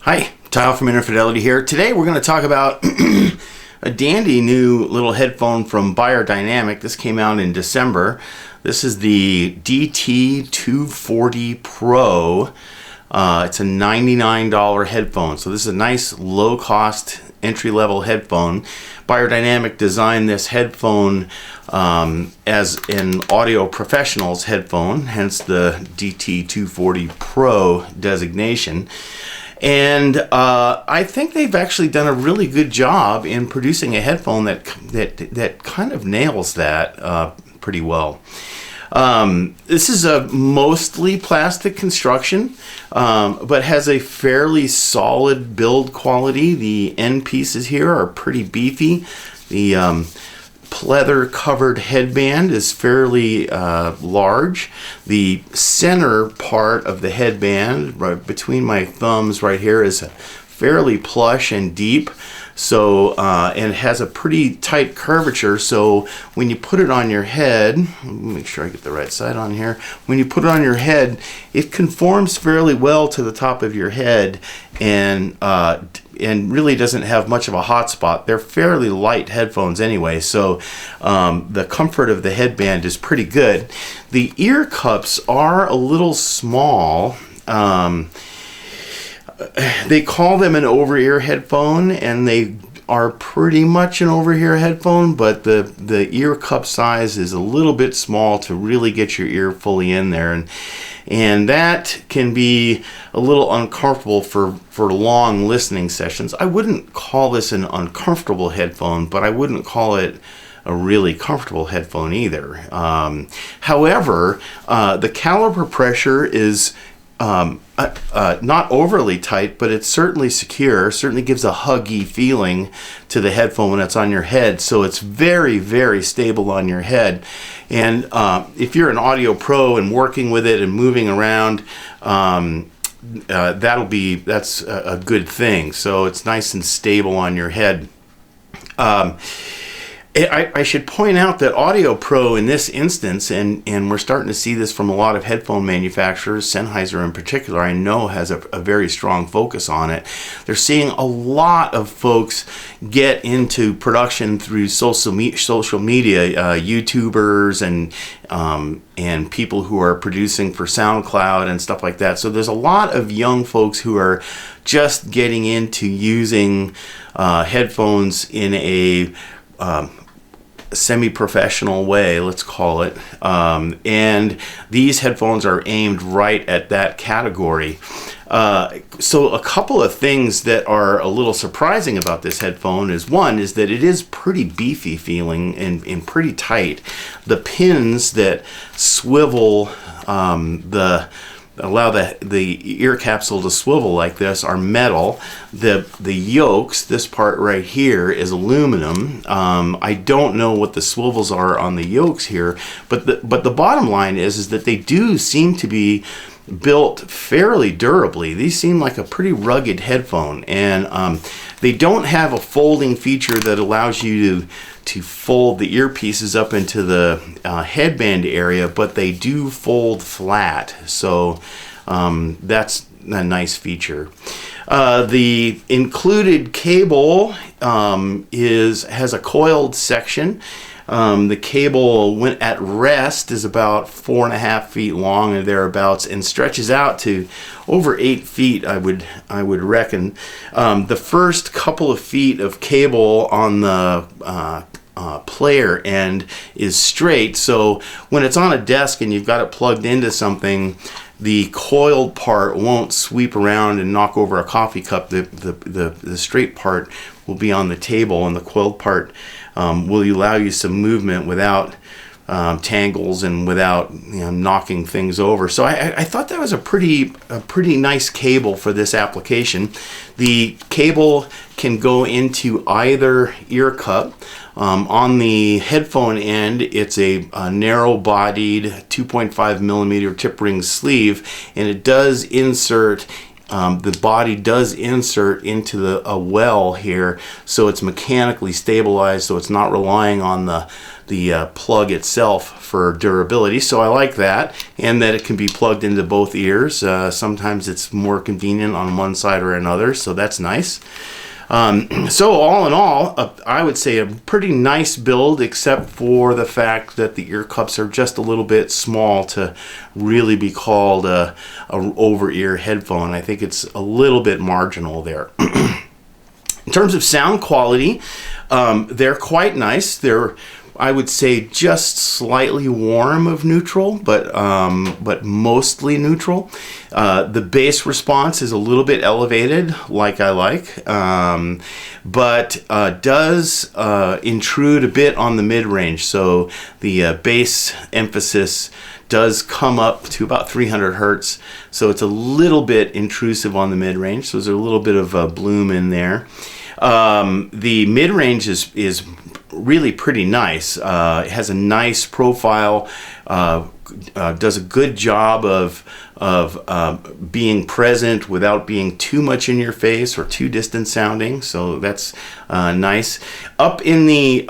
Hi, Tile from Infidelity here. Today we're going to talk about a dandy new little headphone from Beyerdynamic. This came out in December. This is the DT240 Pro. It's a $99 headphone. So this is a nice low-cost entry-level headphone. Beyerdynamic designed this headphone as an audio professional's headphone, hence the DT240 Pro designation. And I think they've actually done a really good job in producing a headphone that kind of nails that pretty well. This is a mostly plastic construction, but has a fairly solid build quality. The end pieces here are pretty beefy. The pleather covered headband is fairly large. The center part of the headband, right between my thumbs right here, is fairly plush and deep. So and it has a pretty tight curvature, so when you put it on your head, let me make sure I get the right side on here. When you put it on your head, it conforms fairly well to the top of your head, and really doesn't have much of a hot spot. They're fairly light headphones anyway, so the comfort of the headband is pretty good. The ear cups are a little small. They call them an over-ear headphone, and they are pretty much an over-ear headphone, but the ear cup size is a little bit small to really get your ear fully in there, and that can be a little uncomfortable for long listening sessions. I wouldn't call this an uncomfortable headphone, but I wouldn't call it a really comfortable headphone either. However, the caliper pressure is not overly tight, but it's certainly secure. Certainly gives a huggy feeling to the headphone when it's on your head. So it's very, very stable on your head. And if you're an audio pro and working with it and moving around, that's a good thing. So it's nice and stable on your head. I should point out that Audio Pro in this instance, and we're starting to see this from a lot of headphone manufacturers, Sennheiser in particular, I know has a very strong focus on it. They're seeing a lot of folks get into production through social media, YouTubers and people who are producing for SoundCloud and stuff like that. So there's a lot of young folks who are just getting into using headphones in a semi-professional way, let's call it, and these headphones are aimed right at that category. So a couple of things that are a little surprising about this headphone is that it is pretty beefy feeling and pretty tight. The pins that swivel allow the ear capsule to swivel like this are metal. The yokes, this part right here, is aluminum. I don't know what the swivels are on the yokes here, but the bottom line is that they do seem to be built fairly durably. These seem like a pretty rugged headphone, and they don't have a folding feature that allows you to fold the earpieces up into the headband area, but they do fold flat, so that's a nice feature. The included cable has a coiled section. The cable, when at rest, is about 4.5 feet long or thereabouts, and stretches out to over 8 feet, I would reckon. The first couple of feet of cable on the player end is straight, so when it's on a desk and you've got it plugged into something, the coiled part won't sweep around and knock over a coffee cup. The straight part will be on the table, and the coiled part will allow you some movement without tangles and without knocking things over. So I thought that was a pretty nice cable for this application. The cable can go into either ear cup. On the headphone end, it's a narrow-bodied 2.5 millimeter tip ring sleeve, and it does insert the body does insert into a well here, so it's mechanically stabilized, so it's not relying on the plug itself for durability. So I like that, and that it can be plugged into both ears. Sometimes it's more convenient on one side or another, so that's nice. So all in all, I would say a pretty nice build, except for the fact that the ear cups are just a little bit small to really be called a over-ear headphone. I think it's a little bit marginal there. In terms of sound quality, they're quite nice. They're, I would say, just slightly warm of neutral, but mostly neutral. The bass response is a little bit elevated, like I like, but does intrude a bit on the mid-range. So the bass emphasis does come up to about 300 hertz. So it's a little bit intrusive on the mid-range. So there's a little bit of a bloom in there. The mid-range is really pretty nice. It has a nice profile, does a good job of being present without being too much in your face or too distant sounding, so that's nice. Up in the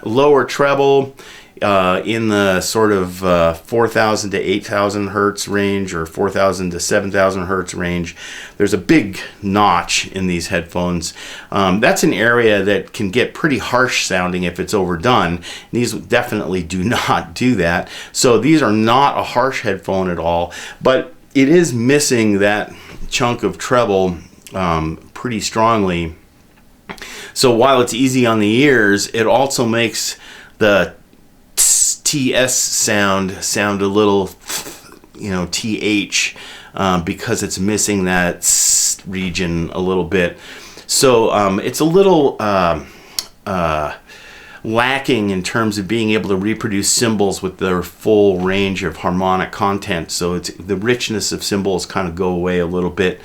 lower treble, in the sort of 4,000 to 8,000 hertz range, or 4,000 to 7,000 hertz range, there's a big notch in these headphones. That's an area that can get pretty harsh sounding if it's overdone. These definitely do not do that. So these are not a harsh headphone at all, but it is missing that chunk of treble pretty strongly. So while it's easy on the ears, it also makes the TS sound a little, TH, because it's missing that region a little bit. So it's a little lacking in terms of being able to reproduce cymbals with their full range of harmonic content. So it's, the richness of cymbals kind of go away a little bit.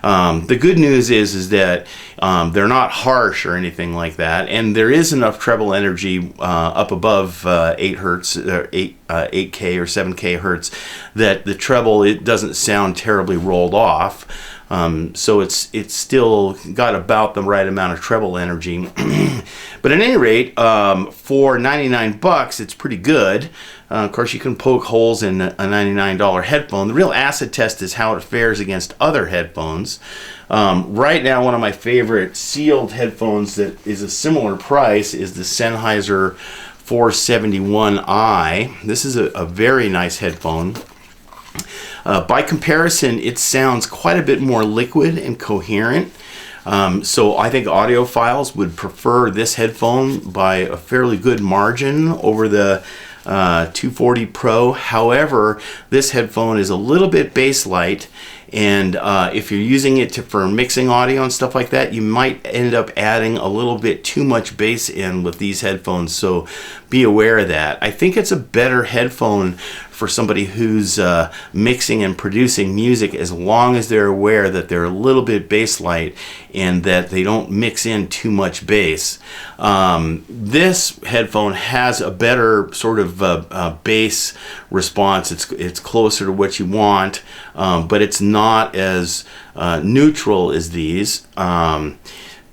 The good news is that they're not harsh or anything like that, and there is enough treble energy up above 8 hertz, 8K or 7K hertz, that the treble, it doesn't sound terribly rolled off. So it's still got about the right amount of treble energy. But at any rate, for $99, it's pretty good. Of course, you can poke holes in a $99 headphone. The real acid test is how it fares against other headphones. Right now, one of my favorite sealed headphones that is a similar price is the Sennheiser 471i. This is a very nice headphone. By comparison, it sounds quite a bit more liquid and coherent. So I think audiophiles would prefer this headphone by a fairly good margin over the 240 Pro. However, this headphone is a little bit bass light, and if you're using it for mixing audio and stuff like that, you might end up adding a little bit too much bass in with these headphones, so be aware of that. I think it's a better headphone for somebody who's mixing and producing music, as long as they're aware that they're a little bit bass light and that they don't mix in too much bass. This headphone has a better sort of bass response. It's closer to what you want, but it's not as neutral as these.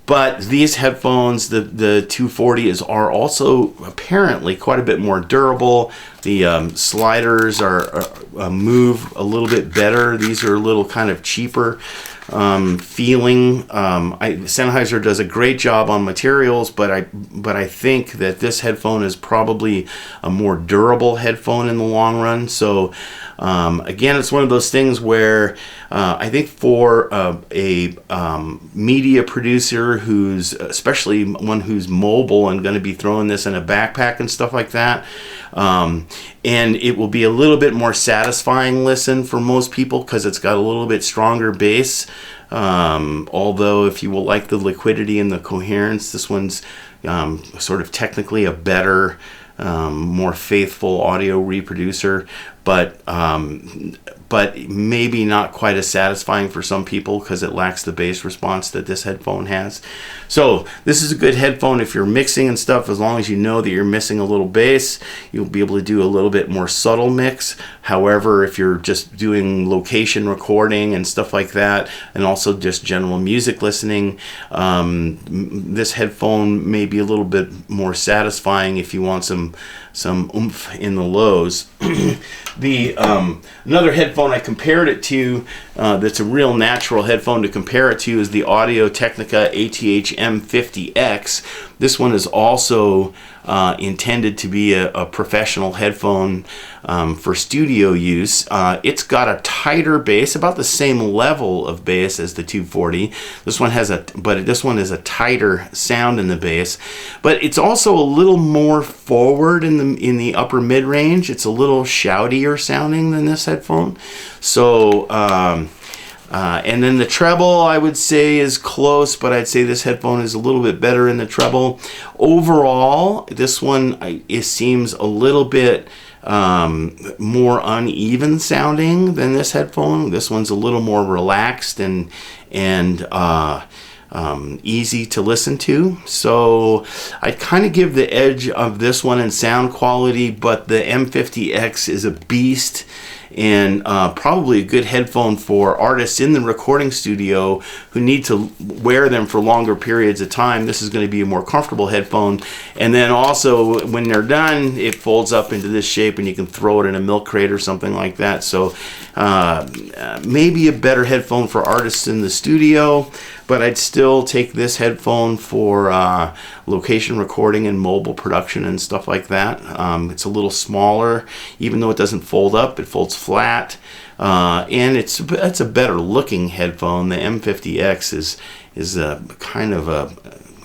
But these headphones, the 240s, are also apparently quite a bit more durable. The sliders are move a little bit better. These are a little kind of cheaper feeling. Sennheiser does a great job on materials, but I think that this headphone is probably a more durable headphone in the long run. So again, it's one of those things where I think for a media producer who's, especially one who's mobile and going to be throwing this in a backpack and stuff like that, and it will be a little bit more satisfying listen for most people because it's got a little bit stronger bass. Although if you will like the liquidity and the coherence, this one's sort of technically a better, more faithful audio reproducer. but maybe not quite as satisfying for some people because it lacks the bass response that this headphone has. So this is a good headphone if you're mixing and stuff. As long as you know that you're missing a little bass, you'll be able to do a little bit more subtle mix. However, if you're just doing location recording and stuff like that, and also just general music listening, this headphone may be a little bit more satisfying if you want some oomph in the lows. Another headphone I compared it to, that's a real natural headphone to compare it to, is the Audio-Technica ATH M50X. This one is also intended to be a professional headphone for studio use. It's got a tighter bass, about the same level of bass as the 240. This one has this one is a tighter sound in the bass, but it's also a little more forward in the upper mid range. It's a little shoutier sounding than this headphone. So and then the treble, I would say, is close, but I'd say this headphone is a little bit better in the treble. Overall, this one it seems a little bit more uneven sounding than this headphone. This one's a little more relaxed and easy to listen to. So I'd kind of give the edge of this one in sound quality, but the M50X is a beast, and probably a good headphone for artists in the recording studio who need to wear them for longer periods of time. This is going to be a more comfortable headphone, and then also when they're done, it folds up into this shape and you can throw it in a milk crate or something like that. So maybe a better headphone for artists in the studio, but I'd still take this headphone for location recording and mobile production and stuff like that. It's a little smaller, even though it doesn't fold up, it folds flat, and it's a better looking headphone. The M50X is a kind of a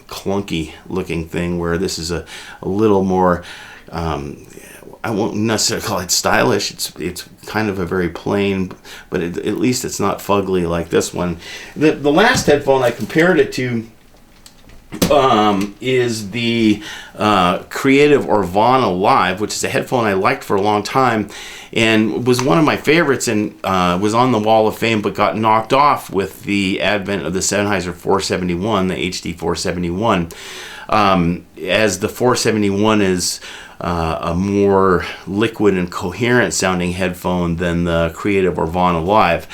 clunky looking thing, where this is a little more, I won't necessarily call it stylish. It's kind of a very plain, but at least it's not fugly like this one. The last headphone I compared it to is the Creative Orvana Live, which is a headphone I liked for a long time and was one of my favorites, and was on the Wall of Fame but got knocked off with the advent of the Sennheiser 471, the HD 471. As the 471 is a more liquid and coherent sounding headphone than the Creative Orvana Live.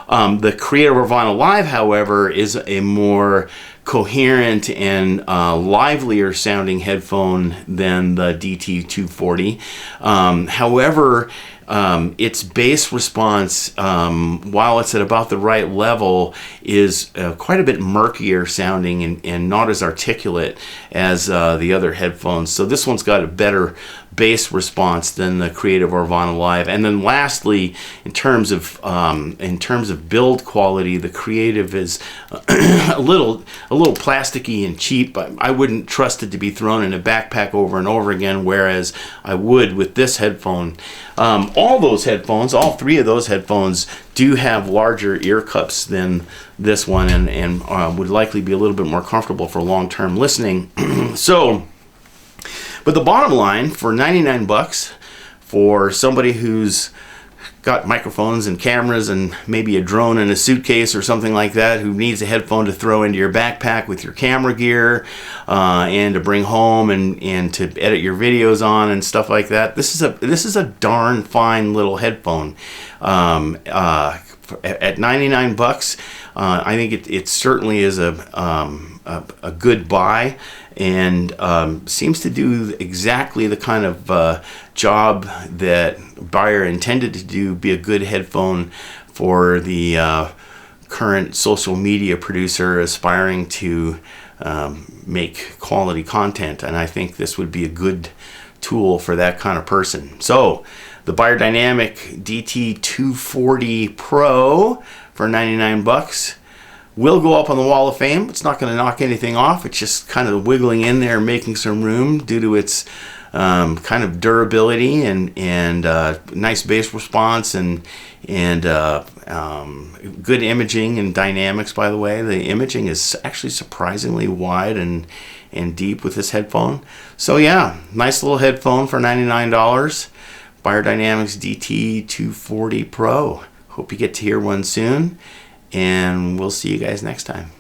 The Creative Orvana Live, however, is a more coherent and livelier sounding headphone than the DT240. However, its bass response, while it's at about the right level, is quite a bit murkier sounding and not as articulate as the other headphones. So this one's got a better bass response than the Creative Orvana Live. And then lastly, in terms of build quality, the Creative is a little plasticky and cheap. I wouldn't trust it to be thrown in a backpack over and over again, whereas I would with this headphone. All three of those headphones do have larger ear cups than this one, and would likely be a little bit more comfortable for long-term listening. But the bottom line, for 99 bucks, for somebody who's got microphones and cameras and maybe a drone in a suitcase or something like that, who needs a headphone to throw into your backpack with your camera gear and to bring home and to edit your videos on and stuff like that, this is a darn fine little headphone. At 99 bucks, I think it certainly is a good buy, and seems to do exactly the kind of job that Beyer intended to do, be a good headphone for the current social media producer aspiring to make quality content. And I think this would be a good tool for that kind of person. So the Beyerdynamic DT240 Pro for 99 bucks will go up on the Wall of Fame. It's not going to knock anything off. It's just kind of wiggling in there, making some room due to its kind of durability and nice bass response and good imaging and dynamics. By the way, the imaging is actually surprisingly wide and deep with this headphone. So yeah, nice little headphone for $99. Beyerdynamics DT240 Pro. Hope you get to hear one soon, and we'll see you guys next time.